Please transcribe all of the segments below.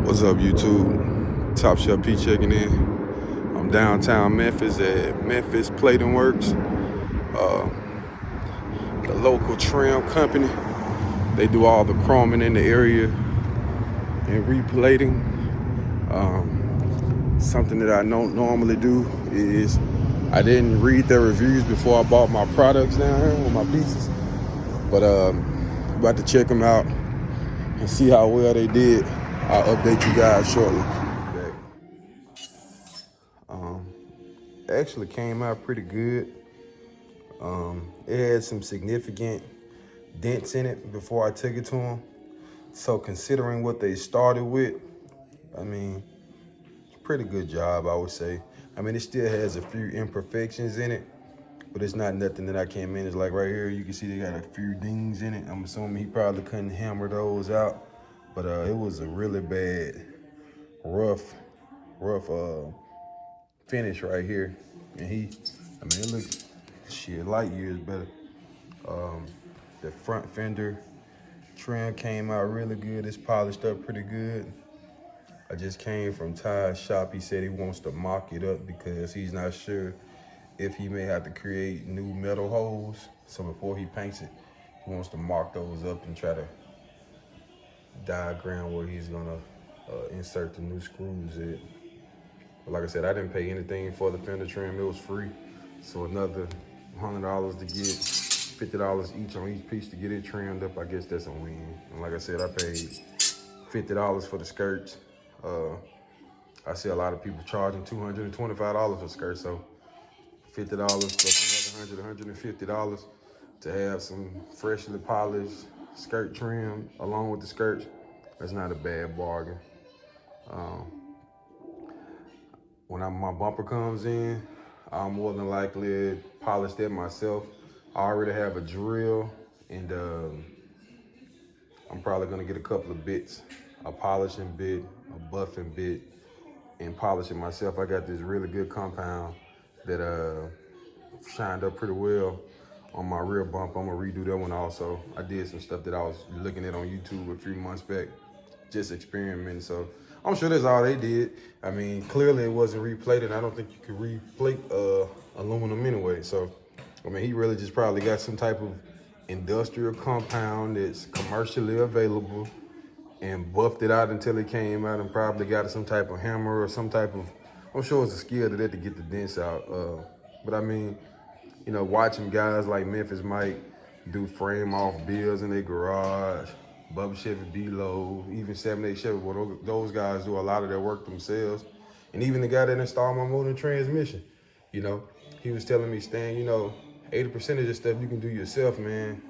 What's up, YouTube? Top Chef P checking in. I'm downtown Memphis at Memphis Plating Works, the local trim company. They do all the chroming in the area and replating. Something that I don't normally do is I didn't read their reviews before I bought my products down here with my pieces, but about to check them out and see how well they did. I'll update you guys shortly. Actually came out pretty good. It had some significant dents in it before I took it to them. So considering what they started with, I mean, it's a pretty good job, I would say. I mean, it still has a few imperfections in it, but it's not nothing that I can't manage. Like right here, you can see they got a few dings in it. I'm assuming he probably couldn't hammer those out, but it was a really bad, rough finish right here. And I mean, it looks shit light years better. The front fender trim came out really good. It's polished up pretty good. I just came from Ty's shop. He said he wants to mock it up because he's not sure if he may have to create new metal holes. So before he paints it, he wants to mock those up and try to diagram where he's gonna insert the new screws in. But like I said, I didn't pay anything for the fender trim. It was free. So another $100 to get, $50 each on each piece to get it trimmed up. I guess that's a win. And like I said, I paid $50 for the skirts. I see a lot of people charging $225 for skirts. So $50 plus another $150 to have some freshly polished skirt trim along with the skirts. That's not a bad bargain. When my bumper comes in, I'll more than likely polish that myself. I already have a drill, and I'm probably gonna get a couple of bits, a polishing bit, a buffing bit, and polish it myself. I got this really good compound that shined up pretty well on my rear bump. I'm gonna redo that one also. I did some stuff that I was looking at on YouTube a few months back, just experimenting. So I'm sure that's all they did. I mean, clearly it wasn't replated. I don't think you could replate aluminum anyway. So, I mean, he really just probably got some type of industrial compound that's commercially available and buffed it out until it came out and probably got some type of hammer or some type of, I'm sure it's a skill to that to get the dents out. But I mean, you know, watching guys like Memphis Mike do frame off builds in their garage, Bubba Chevy B-Low, even 7-8 Chevy, well, those guys do a lot of their work themselves. And even the guy that installed my motor and transmission, you know, he was telling me, Stan, you know, 80% of this stuff you can do yourself, man.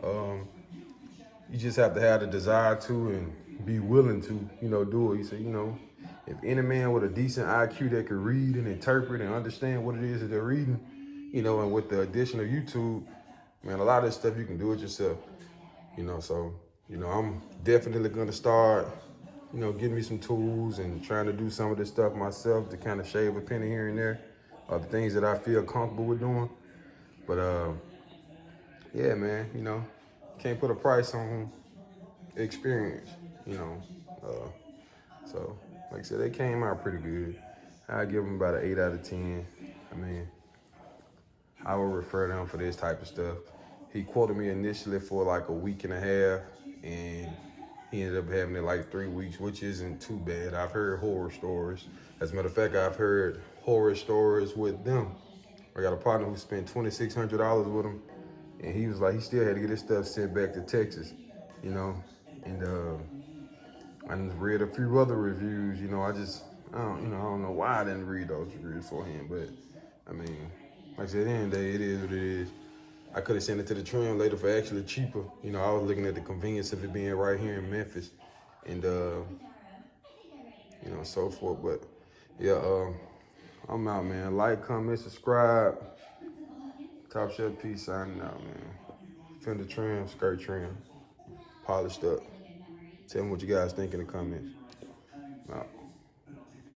You just have to have the desire to and be willing to, you know, do it. He said, you know, if any man with a decent IQ that could read and interpret and understand what it is that they're reading, you know, and with the addition of YouTube, man, a lot of this stuff you can do it yourself, you know. So, you know, I'm definitely gonna start, you know, getting me some tools and trying to do some of this stuff myself to kind of shave a penny here and there, the things that I feel comfortable with doing. But yeah, man, you know, can't put a price on experience, you know. So, like I said, they came out pretty good. I give them about an 8 out of 10. I mean, I would refer them for this type of stuff. He quoted me initially for like a week and a half, and he ended up having it like 3 weeks, which isn't too bad. I've heard horror stories. As a matter of fact, I've heard horror stories with them. I got a partner who spent $2,600 with him, and he was like, he still had to get his stuff sent back to Texas, you know. And I read a few other reviews, you know. I don't know why I didn't read those reviews for him, but I mean, like I said, at the end of the day, it is what it is. I could have sent it to the trim later for actually cheaper. You know, I was looking at the convenience of it being right here in Memphis, and you know, so forth. But yeah, I'm out, man. Like, comment, subscribe. Top Chef P signing out, man. Fender trim, skirt trim, polished up. Tell me what you guys think in the comments. Out.